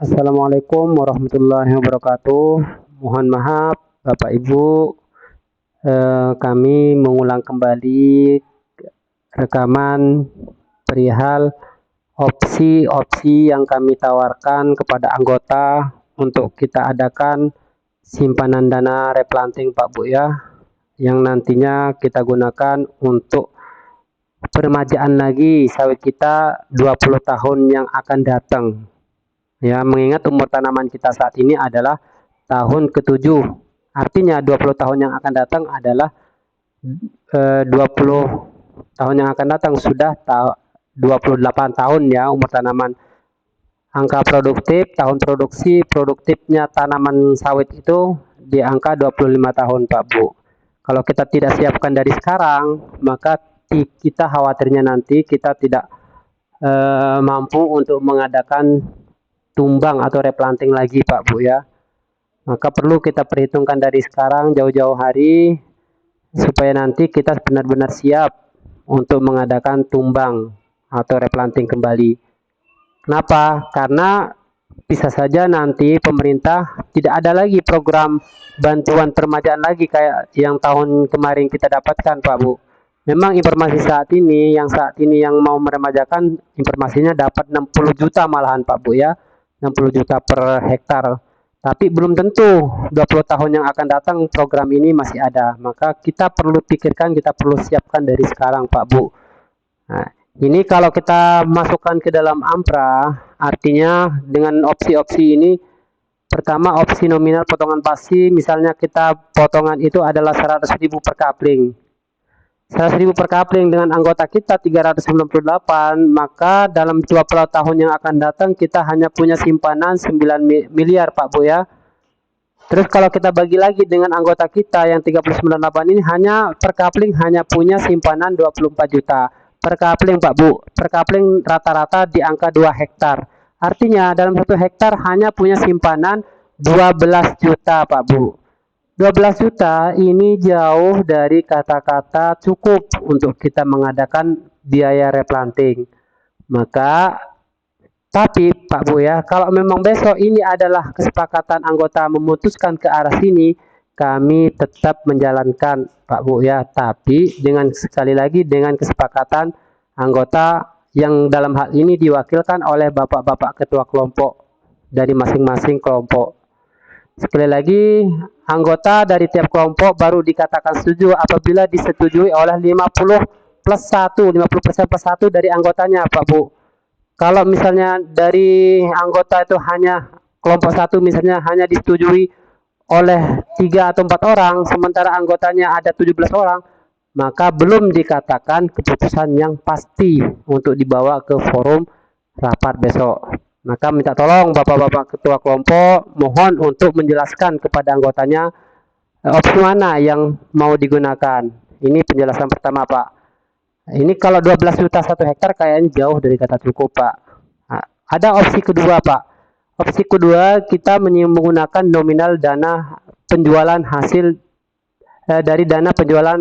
Assalamualaikum warahmatullahi wabarakatuh. Mohon maaf, Bapak Ibu, kami mengulang kembali rekaman perihal opsi-opsi yang kami tawarkan kepada anggota untuk kita adakan simpanan dana replanting Pak Bu ya, yang nantinya kita gunakan untuk peremajaan lagi sawit kita 20 tahun yang akan datang. Ya, mengingat umur tanaman kita saat ini adalah tahun ke-7. Artinya 20 tahun yang akan datang adalah 20 tahun yang akan datang sudah 28 tahun ya umur tanaman. Angka produktif, tahun produksi produktifnya tanaman sawit itu di angka 25 tahun Pak Bu. Kalau kita tidak siapkan dari sekarang, maka kita khawatirnya nanti kita tidak mampu untuk mengadakan tumbang atau replanting lagi Pak Bu ya. Maka perlu kita perhitungkan dari sekarang jauh-jauh hari supaya nanti kita benar-benar siap untuk mengadakan tumbang atau replanting kembali. Kenapa? Karena bisa saja nanti pemerintah tidak ada lagi program bantuan peremajaan lagi kayak yang tahun kemarin kita dapatkan Pak Bu. Memang informasi saat ini yang mau meremajakan informasinya dapat 60 juta malahan Pak Bu ya. 60 juta per hektar. Tapi belum tentu 20 tahun yang akan datang program ini masih ada. Maka kita perlu pikirkan, kita perlu siapkan dari sekarang Pak Bu. Nah, ini kalau kita masukkan ke dalam AMPRA, artinya dengan opsi-opsi ini, pertama opsi nominal potongan pasti, misalnya kita potongan itu adalah 100.000 per kapling. 100.000 per kapling dengan anggota kita 398, maka dalam 20 tahun yang akan datang kita hanya punya simpanan 9 miliar Pak Bu ya. Terus kalau kita bagi lagi dengan anggota kita yang 398 ini hanya per kapling hanya punya simpanan 24 juta per kapling Pak Bu. Per kapling rata-rata di angka 2 hektar. Artinya dalam 1 hektar hanya punya simpanan 12 juta Pak Bu. 12 juta ini jauh dari kata-kata cukup untuk kita mengadakan biaya replanting. Maka, tapi Pak Bu ya, kalau memang besok ini adalah kesepakatan anggota memutuskan ke arah sini, kami tetap menjalankan Pak Bu ya. Tapi dengan sekali lagi dengan kesepakatan anggota yang dalam hal ini diwakilkan oleh bapak-bapak ketua kelompok dari masing-masing kelompok. Sekali lagi, anggota dari tiap kelompok baru dikatakan setuju apabila disetujui oleh 50 plus 1, 50% plus 1 dari anggotanya Pak Bu. Kalau misalnya dari anggota itu hanya kelompok 1 misalnya hanya disetujui oleh 3 atau 4 orang, sementara anggotanya ada 17 orang, maka belum dikatakan keputusan yang pasti untuk dibawa ke forum rapat besok. Maka minta tolong bapak-bapak ketua kelompok mohon untuk menjelaskan kepada anggotanya opsi mana yang mau digunakan. Ini penjelasan pertama Pak. Ini kalau 12 juta 1 hektar kayaknya jauh dari kata cukup Pak. Nah, ada opsi kedua Pak. Opsi kedua kita menggunakan nominal dana penjualan hasil dari dana penjualan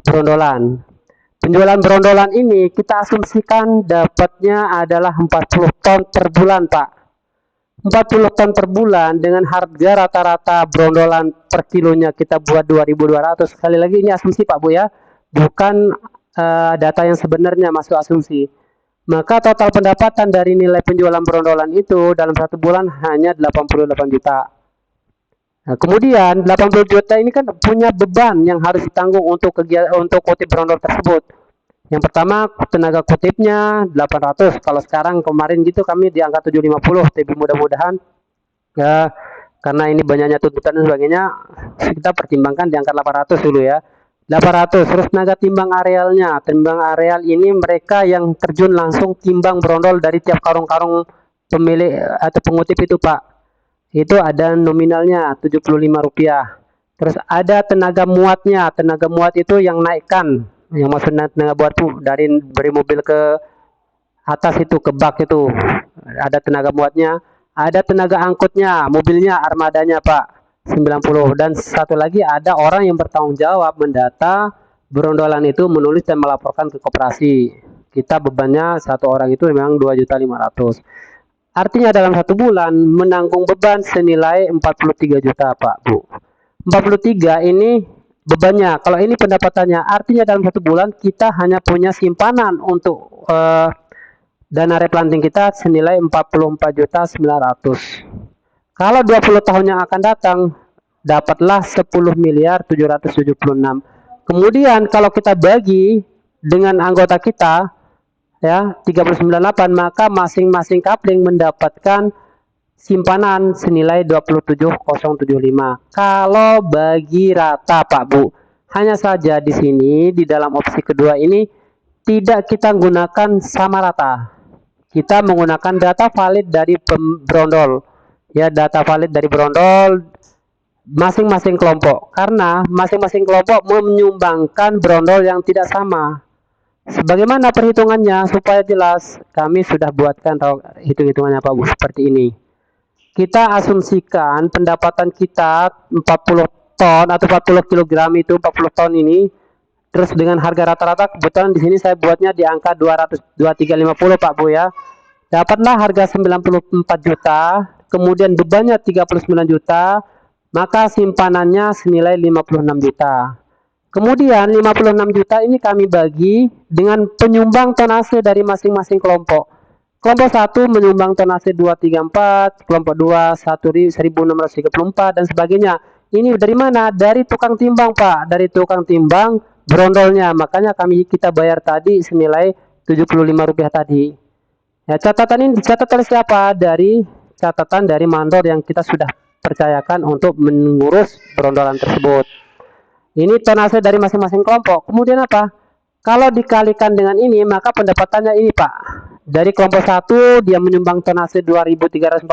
berondolan. Penjualan berondolan ini kita asumsikan dapatnya adalah 40 ton per bulan Pak. 40 ton per bulan dengan harga rata-rata berondolan per kilonya kita buat 2.200. Sekali lagi ini asumsi Pak Bu ya, bukan data yang sebenarnya, masuk asumsi. Maka total pendapatan dari nilai penjualan berondolan itu dalam 1 bulan hanya 88 juta. Nah, kemudian 80 juta ini kan punya beban yang harus ditanggung untuk kutip berondol tersebut. Yang pertama tenaga kutipnya 800. Kalau sekarang kemarin gitu kami di angka 750. Tapi mudah-mudahan ya karena ini banyaknya tuntutan dan sebagainya kita pertimbangkan di angka 800 dulu ya. 800. Terus tenaga timbang arealnya. Timbang areal ini mereka yang terjun langsung timbang berondol dari tiap karung-karung pemilik atau pengutip itu Pak. Itu ada nominalnya Rp75. Terus ada tenaga muatnya. Tenaga muat itu yang naikkan, yang maksudnya tenaga muat itu dari mobil ke atas itu, ke bak itu. Ada tenaga muatnya. Ada tenaga angkutnya, mobilnya, armadanya Pak, 90. Dan satu lagi ada orang yang bertanggung jawab mendata berondolan itu, menulis dan melaporkan ke koperasi. Kita bebannya satu orang itu memang 2.500.000. Artinya dalam 1 bulan menanggung beban senilai 43 juta Pak Bu. 43 ini bebannya. Kalau ini pendapatannya, artinya dalam 1 bulan kita hanya punya simpanan untuk dana replanting kita senilai 44.900.000. Kalau 20 tahun yang akan datang, dapatlah 10.776.000.000. Kemudian kalau kita bagi dengan anggota kita, ya 398, maka masing-masing coupling mendapatkan simpanan senilai 27.075 kalau bagi rata Pak Bu. Hanya saja di sini di dalam opsi kedua ini tidak kita gunakan sama rata, kita menggunakan data valid dari brondol, ya, data valid dari brondol masing-masing kelompok, karena masing-masing kelompok menyumbangkan brondol yang tidak sama. Sebagaimana perhitungannya supaya jelas, kami sudah buatkan hitung-hitungannya Pak Bu seperti ini. Kita asumsikan pendapatan kita 40 ton atau 40 kg itu 40 ton ini, terus dengan harga rata-rata kebetulan di sini saya buatnya di angka 2350 Pak Bu ya. Dapatlah harga 94 juta, kemudian bebannya 39 juta, maka simpanannya senilai 56 juta. Kemudian 56 juta ini kami bagi dengan penyumbang tonase dari masing-masing kelompok. Kelompok 1 menyumbang tonase 234, kelompok 2 1634 dan sebagainya. Ini dari mana? Dari tukang timbang Pak, dari tukang timbang brondolnya. Makanya kita bayar tadi senilai Rp75 tadi. Ya, catatan ini dicatat oleh siapa? Dari catatan dari mandor yang kita sudah percayakan untuk mengurus brondolan tersebut. Ini tonase dari masing-masing kelompok. Kemudian apa? Kalau dikalikan dengan ini, maka pendapatannya ini Pak. Dari kelompok 1 dia menyumbang tonase 2.341,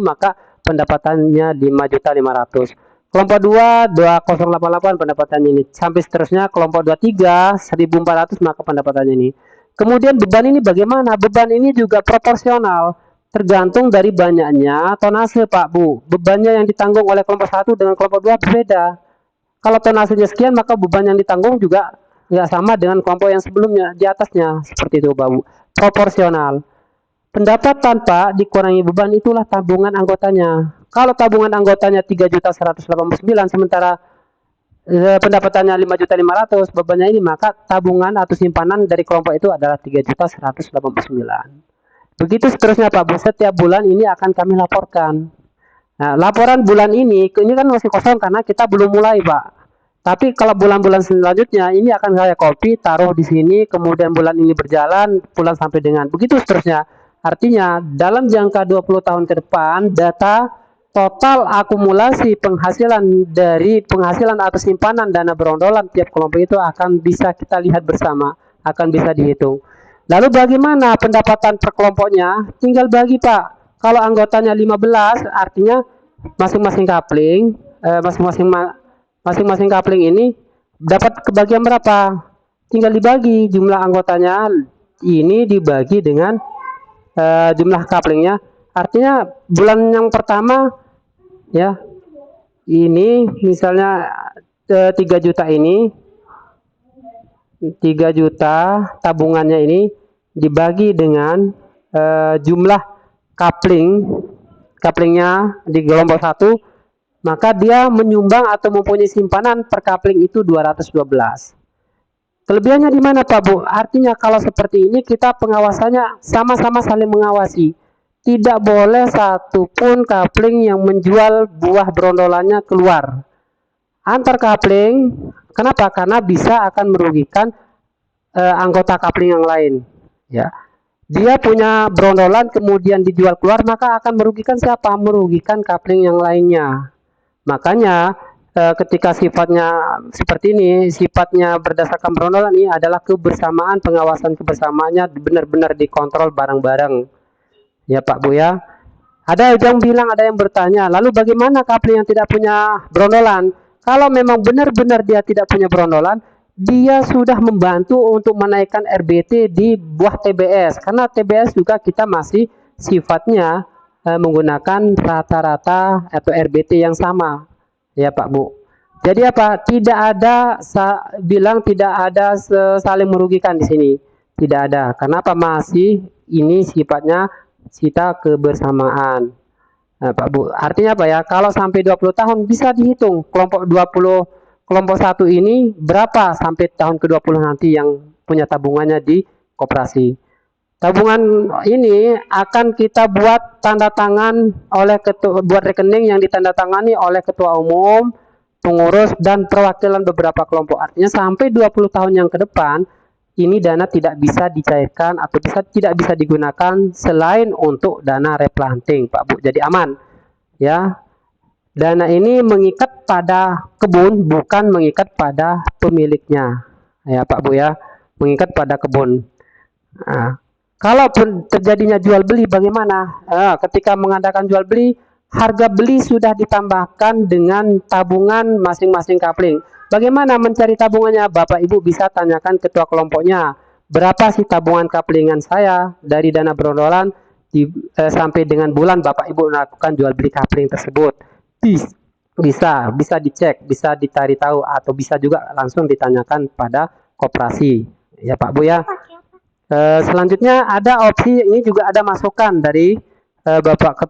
maka pendapatannya 5.500. Kelompok 2 2088 pendapatannya ini. Sampai seterusnya kelompok 23 1.400, maka pendapatannya ini. Kemudian beban ini bagaimana? Beban ini juga proporsional, tergantung dari banyaknya tonase Pak Bu. Bebannya yang ditanggung oleh kelompok 1 dengan kelompok 2 berbeda. Kalau tonasenya sekian, maka beban yang ditanggung juga nggak sama dengan kelompok yang sebelumnya di atasnya. Seperti itu Pak Bu. Proporsional. Pendapatan Pak dikurangi beban, itulah tabungan anggotanya. Kalau tabungan anggotanya 3.189, sementara pendapatannya 5.500, bebannya ini, maka tabungan atau simpanan dari kelompok itu adalah 3.189. Begitu seterusnya Pak Bu. Setiap bulan ini akan kami laporkan. Nah, laporan bulan ini kan masih kosong karena kita belum mulai Pak. Tapi kalau bulan-bulan selanjutnya ini akan saya copy, taruh di sini, kemudian bulan ini berjalan, bulan sampai dengan begitu seterusnya. Artinya dalam jangka 20 tahun ke depan, data total akumulasi penghasilan dari penghasilan atau simpanan dana berondolan tiap kelompok itu akan bisa kita lihat bersama, akan bisa dihitung. Lalu bagaimana pendapatan per kelompoknya? Tinggal bagi Pak. Kalau anggotanya 15, artinya masing-masing coupling, masing-masing coupling ini dapat kebagian berapa? Tinggal dibagi jumlah anggotanya ini dibagi dengan jumlah couplingnya. Artinya bulan yang pertama ya, ini misalnya 3 juta ini, 3 juta tabungannya ini dibagi dengan jumlah couplingnya di kelompok 1, maka dia menyumbang atau mempunyai simpanan per coupling itu 212. Kelebihannya di mana Pak Bu? Artinya kalau seperti ini kita pengawasannya sama-sama saling mengawasi. Tidak boleh satupun coupling yang menjual buah brondolannya keluar. Antar coupling, kenapa? Karena bisa akan merugikan anggota coupling yang lain. Ya, dia punya brondolan kemudian dijual keluar, maka akan merugikan siapa? Merugikan coupling yang lainnya. Makanya ketika sifatnya seperti ini, sifatnya berdasarkan brondolan ini adalah kebersamaan, pengawasan kebersamaannya benar-benar dikontrol bareng-bareng. Ya Pak Bu ya. Ada yang bilang, ada yang bertanya, lalu bagaimana coupling yang tidak punya brondolan? Kalau memang benar-benar dia tidak punya brondolan, dia sudah membantu untuk menaikkan RBT di buah TBS. Karena TBS juga kita masih sifatnya menggunakan rata-rata atau RBT yang sama. Ya Pak Bu. Jadi apa? Tidak ada tidak ada saling merugikan di sini. Tidak ada. Kenapa? Masih ini sifatnya sita kebersamaan. Nah, Pak Bu, artinya apa ya? Kalau sampai 20 tahun bisa dihitung kelompok 20, kelompok 1 ini berapa sampai tahun ke-20 nanti yang punya tabungannya di koperasi. Tabungan ini akan kita buat tanda tangan oleh ketua, buat rekening yang ditandatangani oleh ketua umum, pengurus dan perwakilan beberapa kelompok. Artinya sampai 20 tahun yang ke depan ini dana tidak bisa dicairkan atau tidak bisa digunakan selain untuk dana replanting, Pak Bu. Jadi aman, ya. Dana ini mengikat pada kebun, bukan mengikat pada pemiliknya, ya Pak Bu ya. Mengikat pada kebun. Nah, kalaupun terjadinya jual beli, bagaimana? Ketika mengadakan jual beli, harga beli sudah ditambahkan dengan tabungan masing-masing kapling. Bagaimana mencari tabungannya? Bapak Ibu bisa tanyakan ketua kelompoknya. Berapa sih tabungan kaplingan saya dari dana berondolan sampai dengan bulan Bapak Ibu melakukan jual beli kapling tersebut. Bisa dicek, bisa dicari tahu, atau bisa juga langsung ditanyakan pada koperasi. Ya Pak Bu ya. Selanjutnya ada opsi, ini juga ada masukan dari Bapak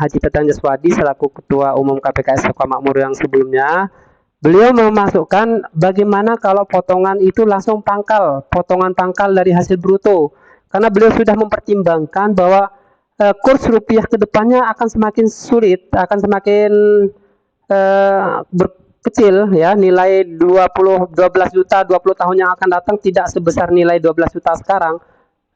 Haji Tetan Jaswadi selaku Ketua Umum KPKS Sukamakmur yang sebelumnya. Beliau memasukkan bagaimana kalau potongan itu langsung pangkal, potongan pangkal dari hasil bruto. Karena beliau sudah mempertimbangkan bahwa kurs rupiah ke depannya akan semakin sulit, akan semakin kecil ya, nilai 12 juta 20 tahun yang akan datang tidak sebesar nilai 12 juta sekarang.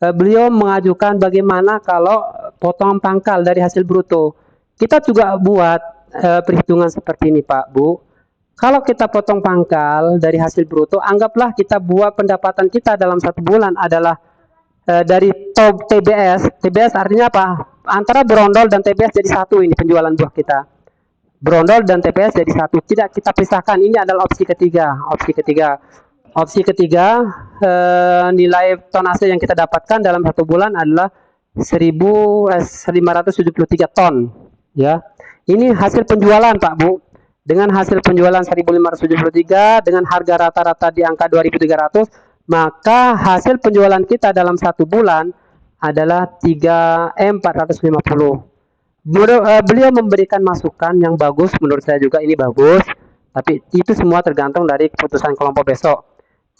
Beliau mengajukan bagaimana kalau potongan pangkal dari hasil bruto. Kita juga buat perhitungan seperti ini Pak Bu. Kalau kita potong pangkal dari hasil bruto, anggaplah kita buat pendapatan kita dalam 1 bulan adalah dari TBS. TBS artinya apa? Antara berondol dan TBS jadi satu, ini penjualan buah kita. Berondol dan TPS jadi satu, tidak kita pisahkan. Ini adalah opsi ketiga. Opsi ketiga, nilai tonase yang kita dapatkan dalam 1 bulan adalah 1.573 ton. Ya, ini hasil penjualan Pak Bu. Dengan hasil penjualan 1.573 dengan harga rata-rata di angka 2.300, maka hasil penjualan kita dalam 1 bulan adalah 3M450. Beliau memberikan masukan yang bagus, menurut saya juga ini bagus, tapi itu semua tergantung dari keputusan kelompok besok.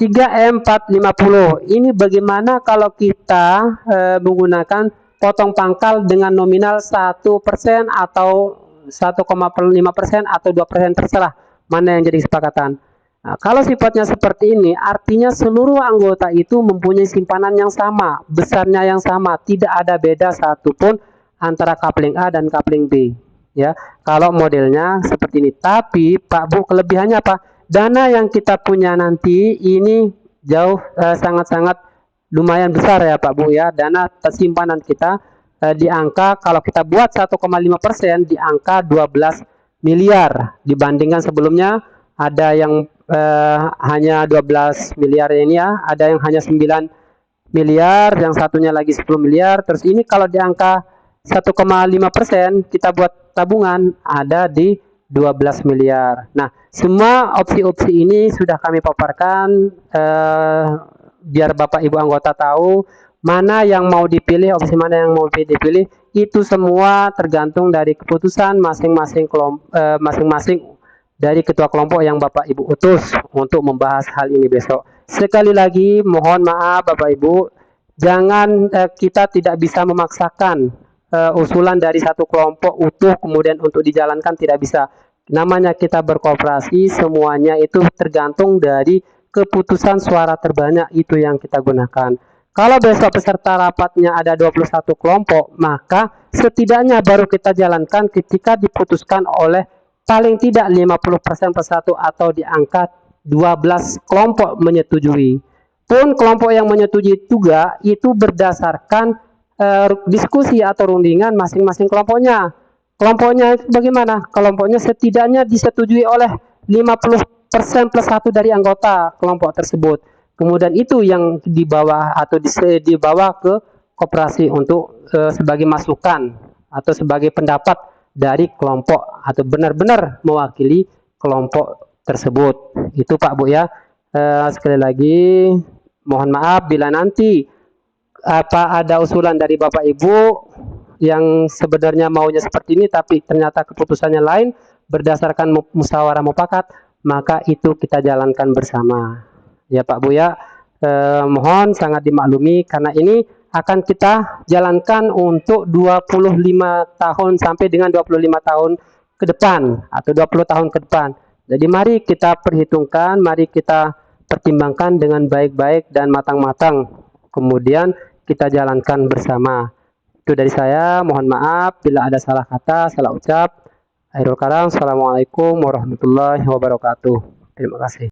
3M450 ini bagaimana kalau kita menggunakan potong pangkal dengan nominal 1% atau 1,5% atau 2%, terserah mana yang jadi kesepakatan. Nah, kalau sifatnya seperti ini, artinya seluruh anggota itu mempunyai simpanan yang sama, besarnya yang sama, tidak ada beda satupun antara kapling A dan kapling B. Ya, kalau modelnya seperti ini. Tapi Pak Bu, kelebihannya apa? Dana yang kita punya nanti ini jauh sangat-sangat lumayan besar ya Pak Bu ya. Dana simpanan kita di angka, kalau kita buat 1,5% di angka 12 miliar dibandingkan sebelumnya ada yang hanya 12 miliar ini ya, ada yang hanya 9 miliar, yang satunya lagi 10 miliar. Terus ini kalau di angka 1,5% kita buat tabungan ada di 12 miliar. Nah, semua opsi-opsi ini sudah kami paparkan biar Bapak Ibu anggota tahu mana yang mau dipilih, opsi mana yang mau dipilih. Itu semua tergantung dari keputusan masing-masing dari ketua kelompok yang Bapak Ibu utus untuk membahas hal ini besok. Sekali lagi mohon maaf Bapak Ibu, jangan kita tidak bisa memaksakan usulan dari satu kelompok utuh kemudian untuk dijalankan, tidak bisa. Namanya kita berkooperasi, semuanya itu tergantung dari keputusan suara terbanyak, itu yang kita gunakan. Kalau besok peserta rapatnya ada 21 kelompok, maka setidaknya baru kita jalankan ketika diputuskan oleh paling tidak 50% persatu atau di angka 12 kelompok menyetujui. Pun kelompok yang menyetujui juga itu berdasarkan diskusi atau rundingan masing-masing kelompoknya. Kelompoknya bagaimana? Kelompoknya setidaknya disetujui oleh 50% plus 1 dari anggota kelompok tersebut. Kemudian itu yang dibawa atau dibawa ke koperasi untuk sebagai masukan atau sebagai pendapat dari kelompok atau benar-benar mewakili kelompok tersebut. Itu Pak Bu ya. Sekali lagi mohon maaf bila nanti apa ada usulan dari Bapak Ibu yang sebenarnya maunya seperti ini tapi ternyata keputusannya lain berdasarkan musyawarah mufakat, maka itu kita jalankan bersama. Ya Pak Buya, mohon sangat dimaklumi karena ini akan kita jalankan untuk 25 tahun sampai dengan 25 tahun ke depan atau 20 tahun ke depan. Jadi mari kita perhitungkan, mari kita pertimbangkan dengan baik-baik dan matang-matang. Kemudian kita jalankan bersama. Itu dari saya, mohon maaf bila ada salah kata, salah ucap. Akhirul kalam, assalamualaikum warahmatullahi wabarakatuh. Terima kasih.